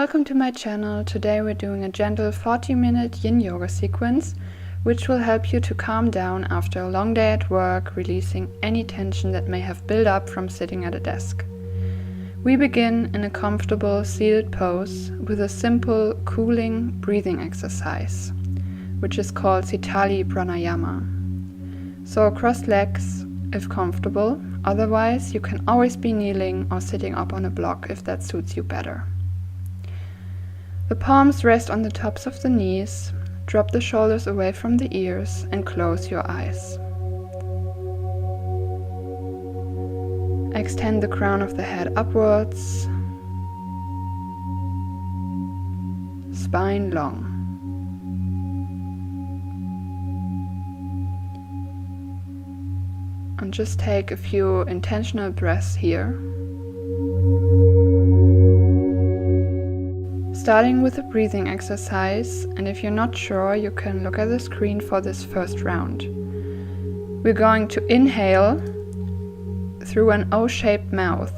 Welcome to my channel. Today we're doing a gentle 40-minute Yin Yoga sequence, which will help you to calm down after a long day at work, releasing any tension that may have built up from sitting at a desk. We begin in a comfortable seated pose with a simple cooling breathing exercise, which is called Sitali Pranayama. So cross legs if comfortable, otherwise you can always be kneeling or sitting up on a block if that suits you better. The palms rest on the tops of the knees, drop the shoulders away from the ears and close your eyes. Extend the crown of the head upwards, spine long. And just take a few intentional breaths here. Starting with a breathing exercise, and if you're not sure, you can look at the screen for this first round. We're going to inhale through an O-shaped mouth,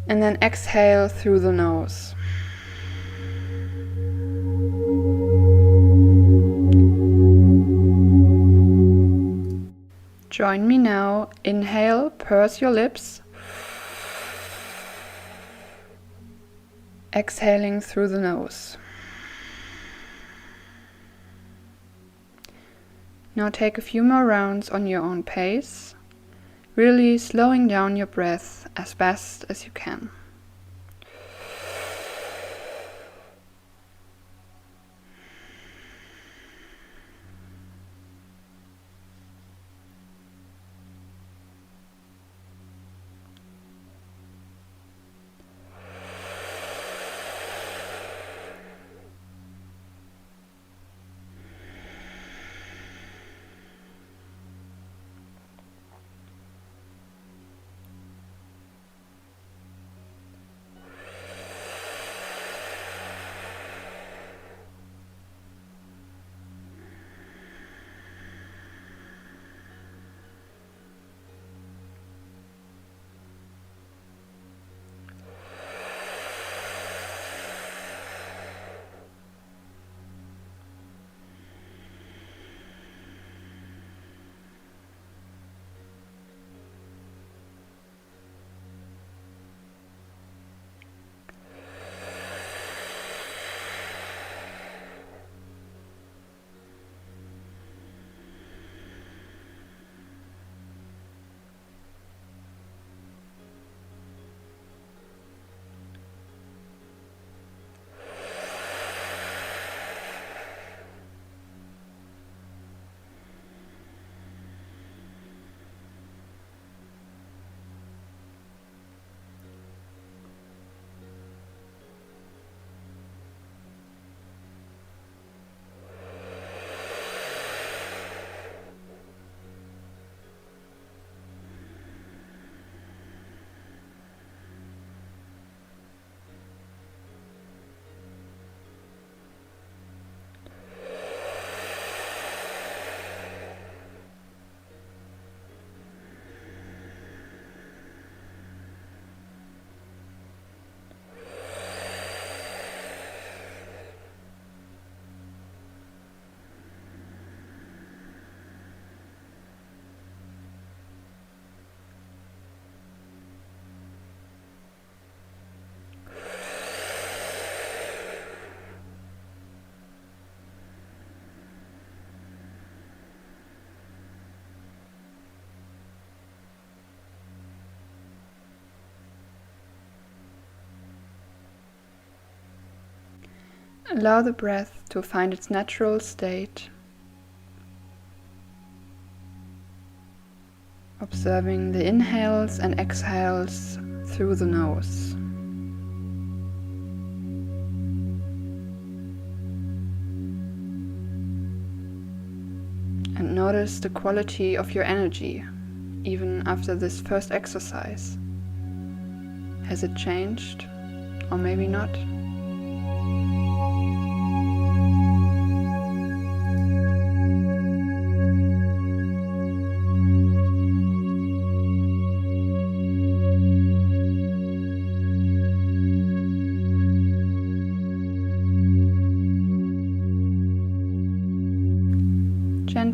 and then exhale through the nose. Join me now. Inhale, purse your lips. Exhaling through the nose. Now take a few more rounds on your own pace, really slowing down your breath as best as you can. Allow the breath to find its natural state, observing the inhales and exhales through the nose. And notice the quality of your energy, even after this first exercise. Has it changed? Or maybe not?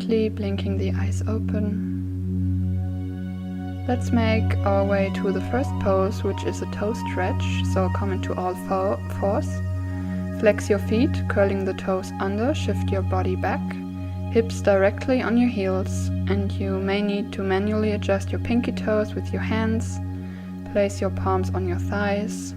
gently blinking the eyes open. Let's make our way to the first pose, which is a toe stretch, so come into all fours. Flex your feet, curling the toes under, shift your body back, hips directly on your heels, and you may need to manually adjust your pinky toes with your hands. Place your palms on your thighs.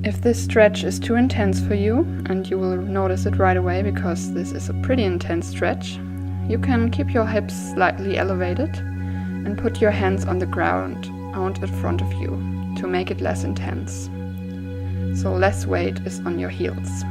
If this stretch is too intense for you, and you will notice it right away because this is a pretty intense stretch, you can keep your hips slightly elevated and put your hands on the ground out in front of you to make it less intense. So less weight is on your heels.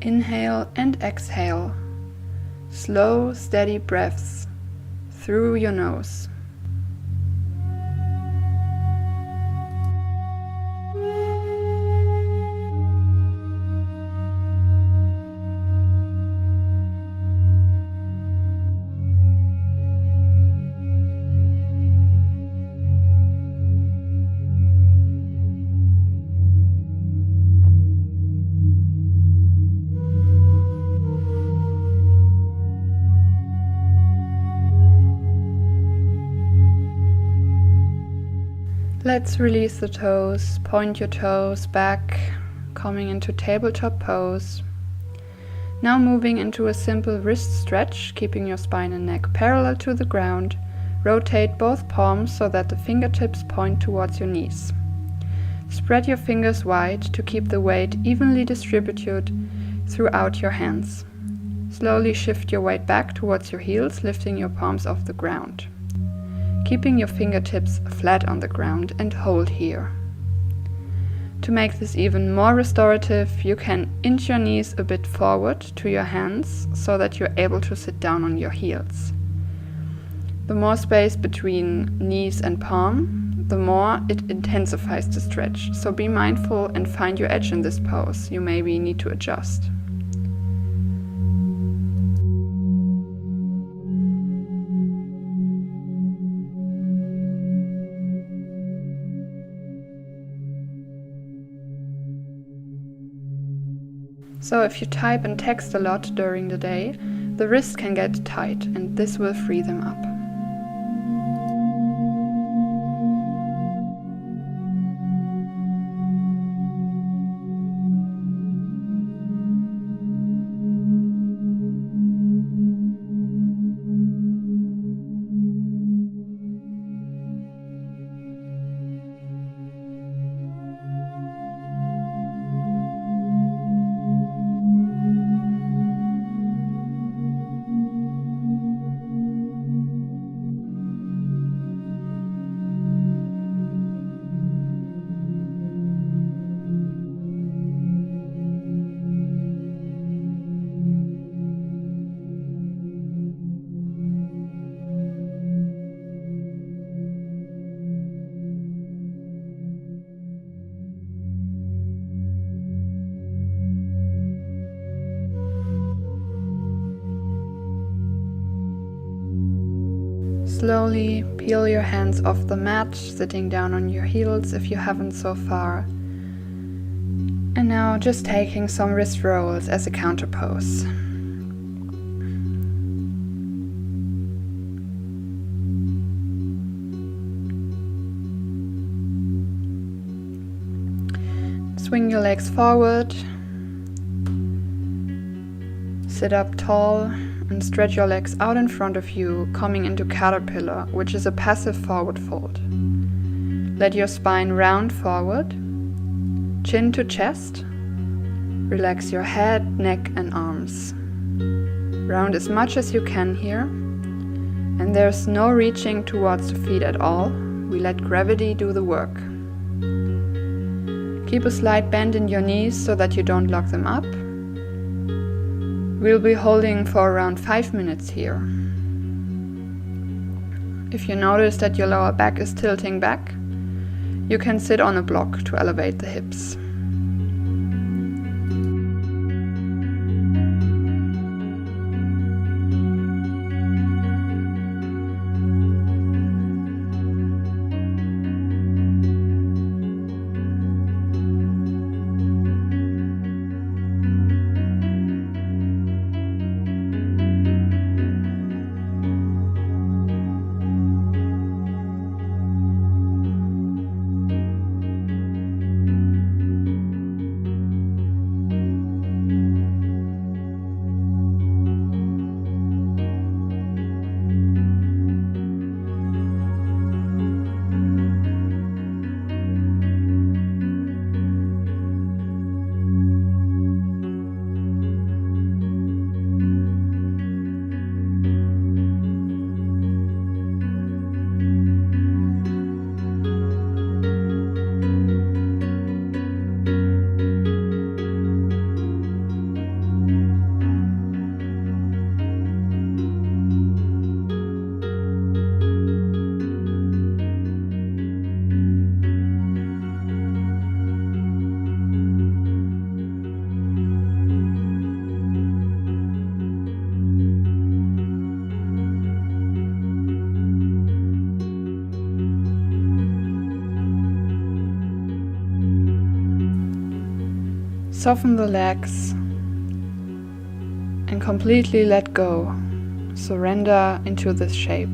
Inhale and exhale. Slow, steady breaths through your nose. Let's release the toes, point your toes back, coming into tabletop pose. Now moving into a simple wrist stretch, keeping your spine and neck parallel to the ground. Rotate both palms so that the fingertips point towards your knees. Spread your fingers wide to keep the weight evenly distributed throughout your hands. Slowly shift your weight back towards your heels, lifting your palms off the ground. Keeping your fingertips flat on the ground and hold here. To make this even more restorative, you can inch your knees a bit forward to your hands so that you're able to sit down on your heels. The more space between knees and palm, the more it intensifies the stretch. So be mindful and find your edge in this pose. You maybe need to adjust. So if you type and text a lot during the day, the wrists can get tight and this will free them up. Slowly peel your hands off the mat, sitting down on your heels if you haven't so far. And now just taking some wrist rolls as a counter pose. Swing your legs forward. Sit up tall and stretch your legs out in front of you, coming into caterpillar, which is a passive forward fold. Let your spine round forward, chin to chest. Relax your head, neck and arms. Round as much as you can here. And there's no reaching towards the feet at all. We let gravity do the work. Keep a slight bend in your knees so that you don't lock them up. We'll be holding for around 5 minutes here. If you notice that your lower back is tilting back, you can sit on a block to elevate the hips. Soften the legs and completely let go. Surrender into this shape.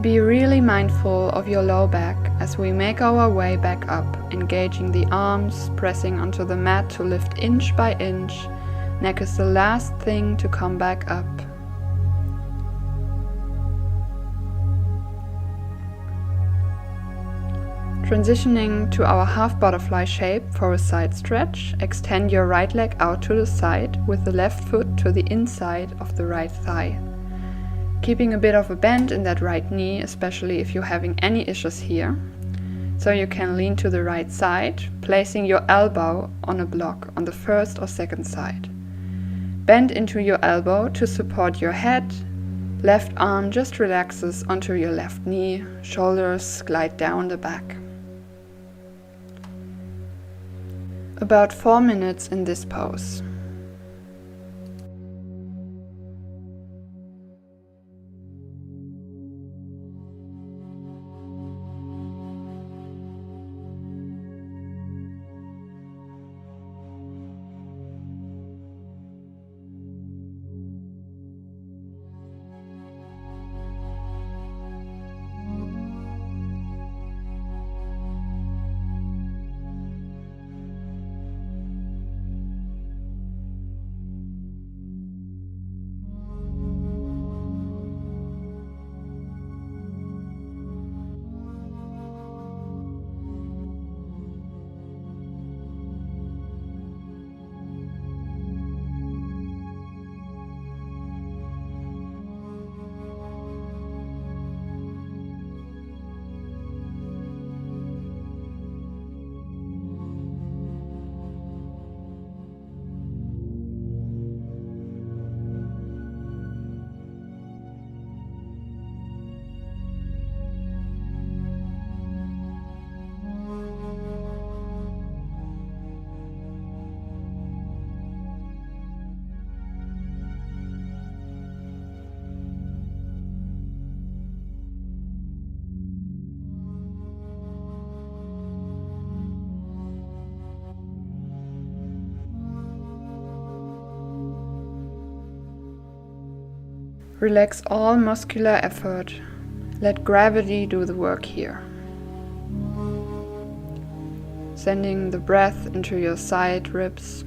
Be really mindful of your low back as we make our way back up, engaging the arms, pressing onto the mat to lift inch by inch. Neck is the last thing to come back up. Transitioning to our half butterfly shape for a side stretch, extend your right leg out to the side with the left foot to the inside of the right thigh. Keeping a bit of a bend in that right knee, especially if you're having any issues here. So you can lean to the right side, placing your elbow on a block on the first or second side. Bend into your elbow to support your head. Left arm just relaxes onto your left knee, shoulders glide down the back. About 4 minutes in this pose. Relax all muscular effort. Let gravity do the work here. Sending the breath into your side ribs.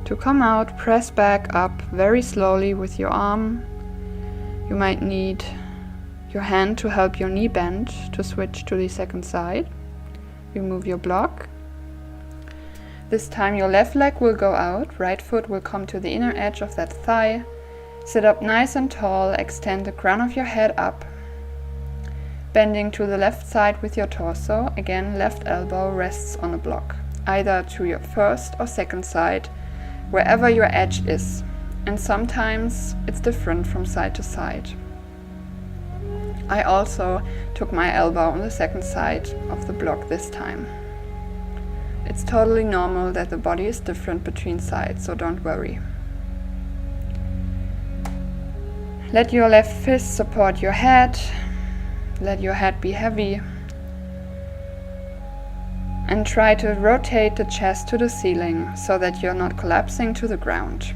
To come out, press back up very slowly with your arm. You might need your hand to help your knee bend to switch to the second side. Remove your block. This time your left leg will go out, right foot will come to the inner edge of that thigh. Sit up nice and tall, extend the crown of your head up. Bending to the left side with your torso, again left elbow rests on a block, either to your first or second side, wherever your edge is, and sometimes it's different from side to side. I also took my elbow on the second side of the block this time. It's totally normal that the body is different between sides, so don't worry. Let your left fist support your head. Let your head be heavy. And try to rotate the chest to the ceiling so that you're not collapsing to the ground.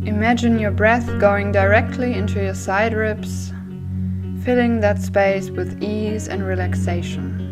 Imagine your breath going directly into your side ribs, filling that space with ease and relaxation.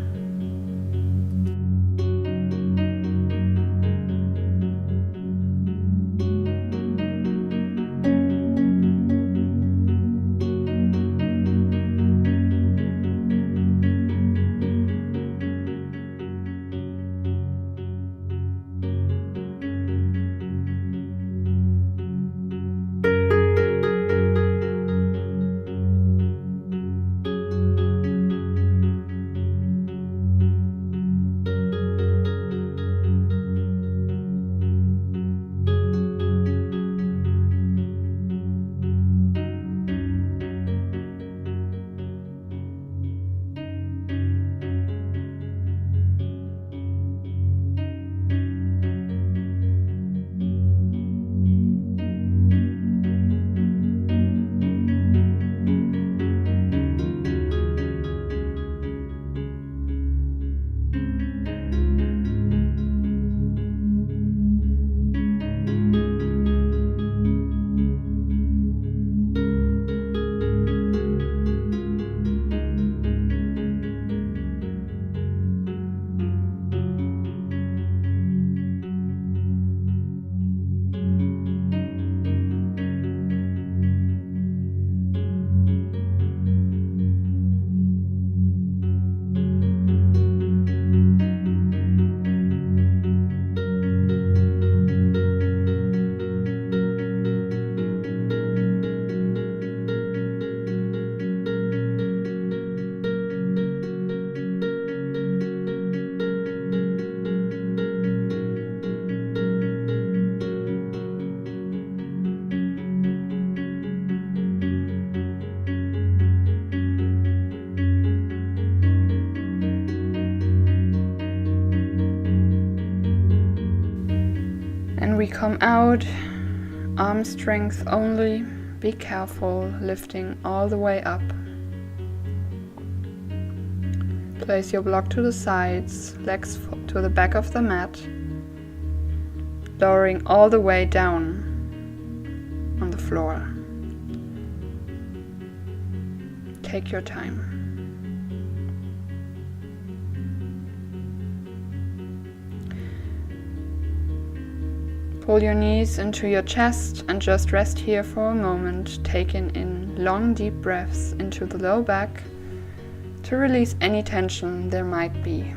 We come out, arm strength only, be careful, lifting all the way up. Place your block to the sides, legs to the back of the mat, lowering all the way down on the floor. Take your time. Pull your knees into your chest and just rest here for a moment, taking in long deep breaths into the low back to release any tension there might be.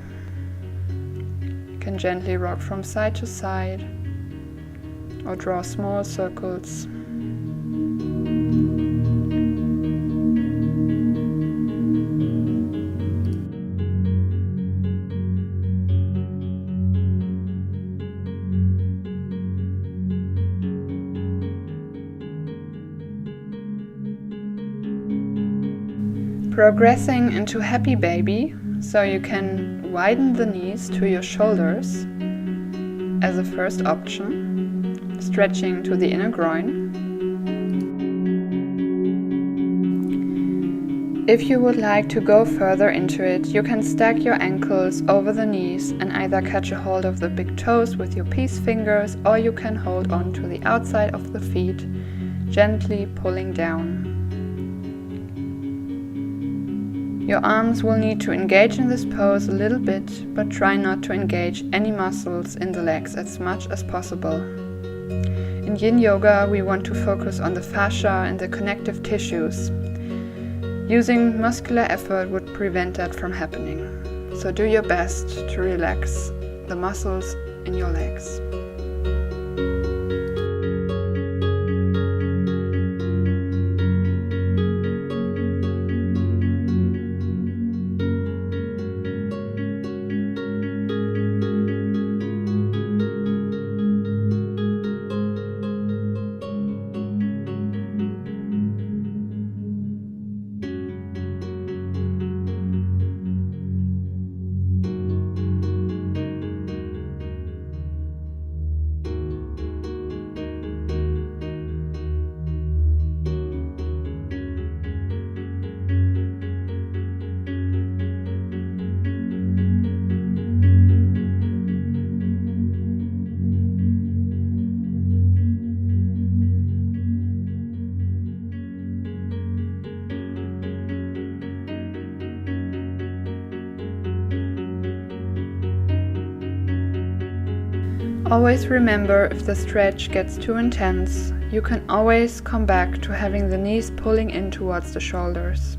You can gently rock from side to side or draw small circles. Progressing into happy baby, so you can widen the knees to your shoulders as a first option, stretching to the inner groin. If you would like to go further into it, you can stack your ankles over the knees and either catch a hold of the big toes with your peace fingers, or you can hold on to the outside of the feet, gently pulling down. Your arms will need to engage in this pose a little bit, but try not to engage any muscles in the legs as much as possible. In Yin Yoga, we want to focus on the fascia and the connective tissues. Using muscular effort would prevent that from happening. So do your best to relax the muscles in your legs. Always remember, if the stretch gets too intense, you can always come back to having the knees pulling in towards the shoulders.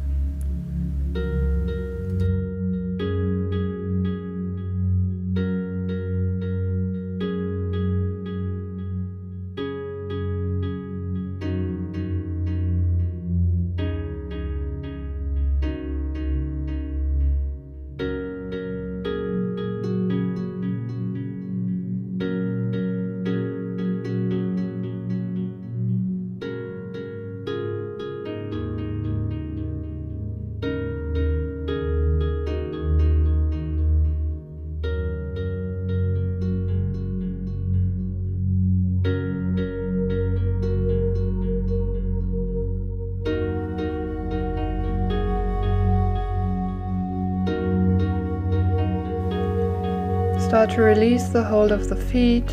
Start to release the hold of the feet.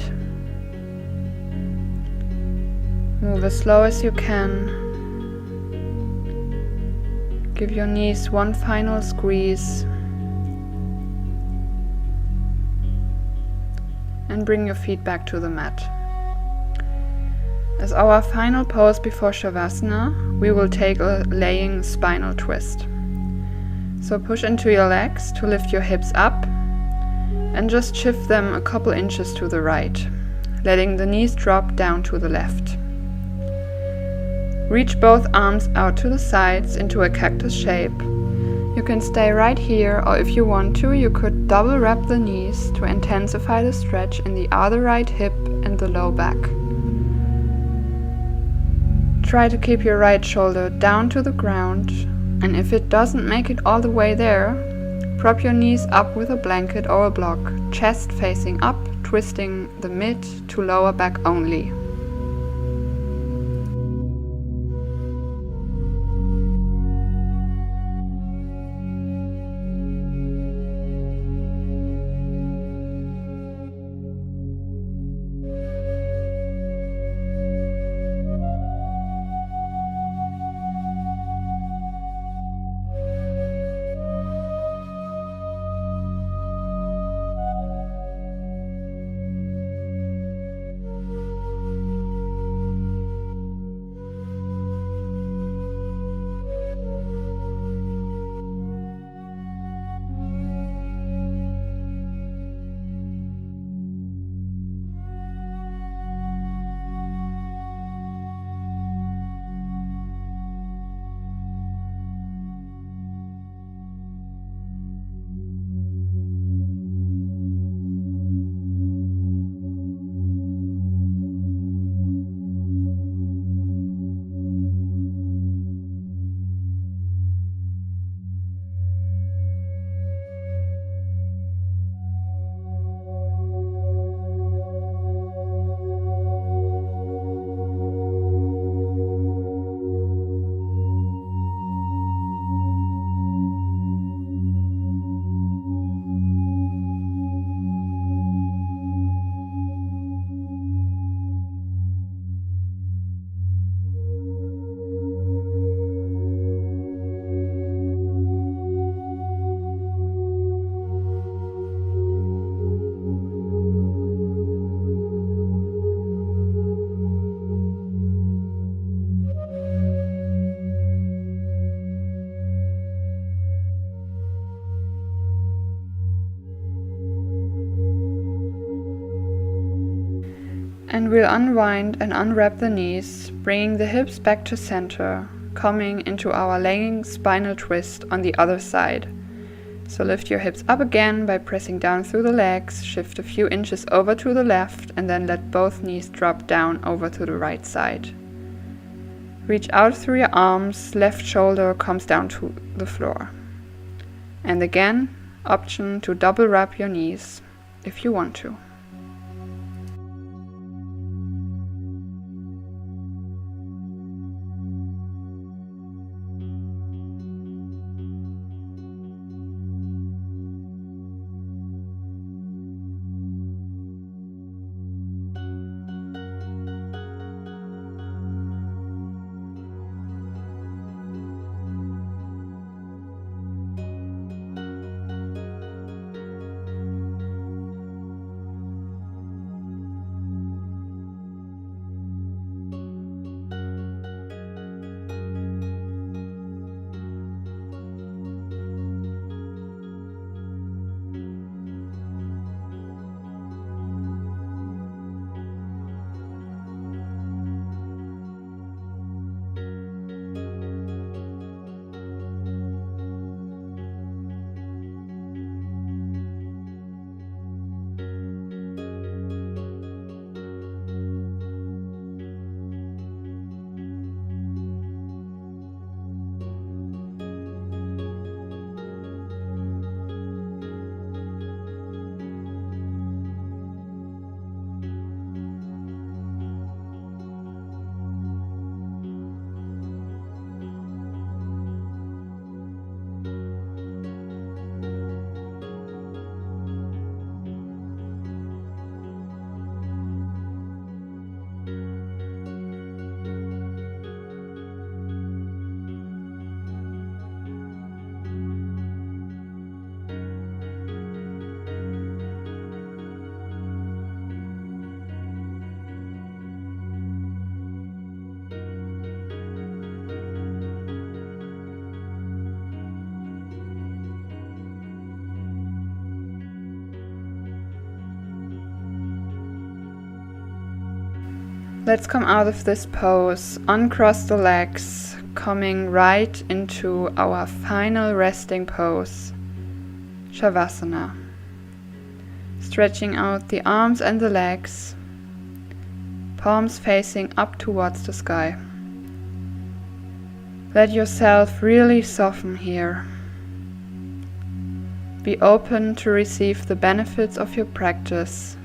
Move as slow as you can. Give your knees one final squeeze. And bring your feet back to the mat. As our final pose before Shavasana, we will take a laying spinal twist. So push into your legs to lift your hips up and just shift them a couple inches to the right, letting the knees drop down to the left. Reach both arms out to the sides into a cactus shape. You can stay right here, or if you want to, you could double wrap the knees to intensify the stretch in the other right hip and the low back. Try to keep your right shoulder down to the ground, and if it doesn't make it all the way there, prop your knees up with a blanket or a block, chest facing up, twisting the mid to lower back only. And we'll unwind and unwrap the knees, bringing the hips back to center, coming into our laying spinal twist on the other side. So lift your hips up again by pressing down through the legs, shift a few inches over to the left, and then let both knees drop down over to the right side. Reach out through your arms, left shoulder comes down to the floor. And again, option to double wrap your knees if you want to. Let's come out of this pose, uncross the legs, coming right into our final resting pose, Shavasana. Stretching out the arms and the legs, palms facing up towards the sky. Let yourself really soften here. Be open to receive the benefits of your practice.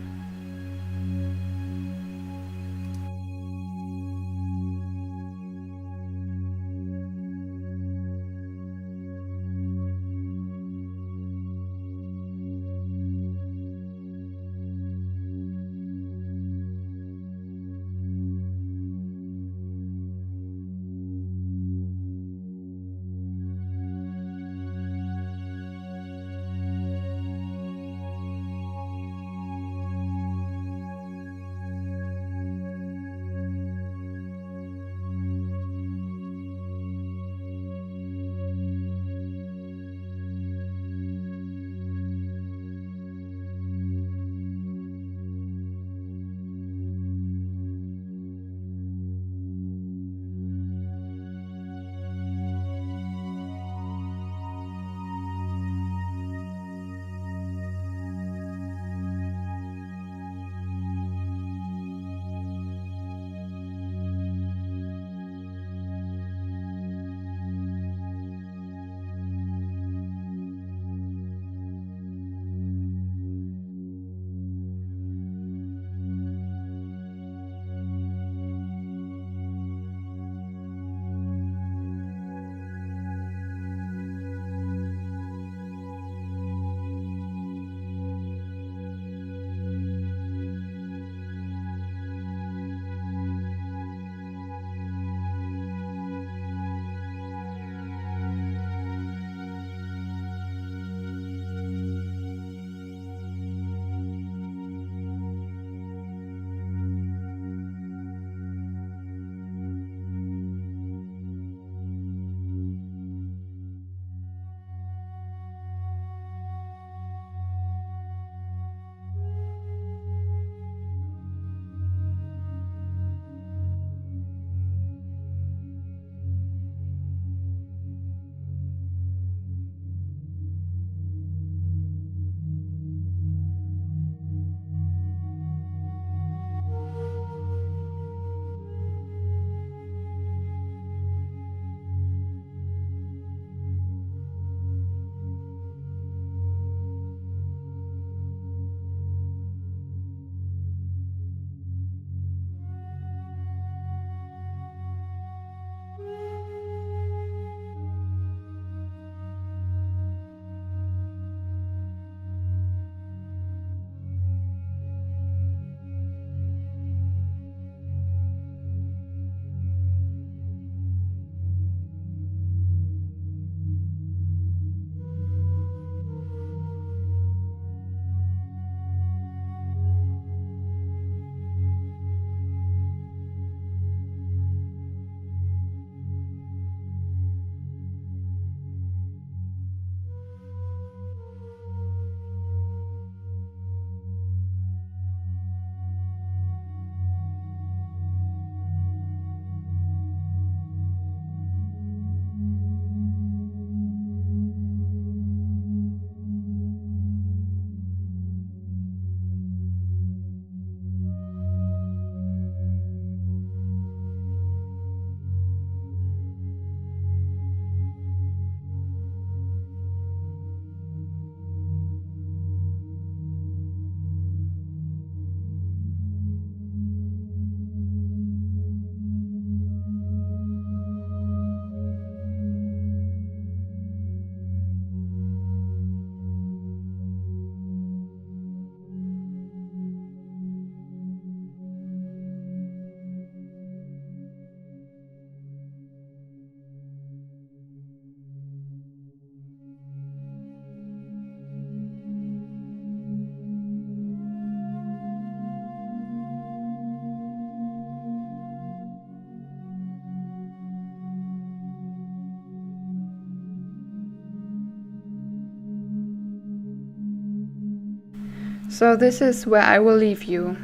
So this is where I will leave you.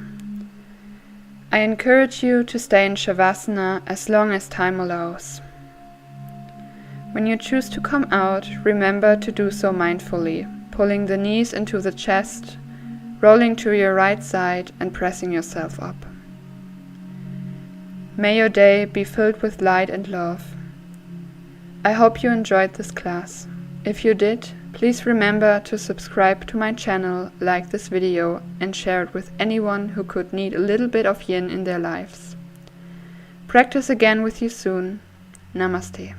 I encourage you to stay in Shavasana as long as time allows. When you choose to come out, remember to do so mindfully, pulling the knees into the chest, rolling to your right side and pressing yourself up. May your day be filled with light and love. I hope you enjoyed this class. If you did, please remember to subscribe to my channel, like this video, and share it with anyone who could need a little bit of yin in their lives. Practice again with you soon. Namaste.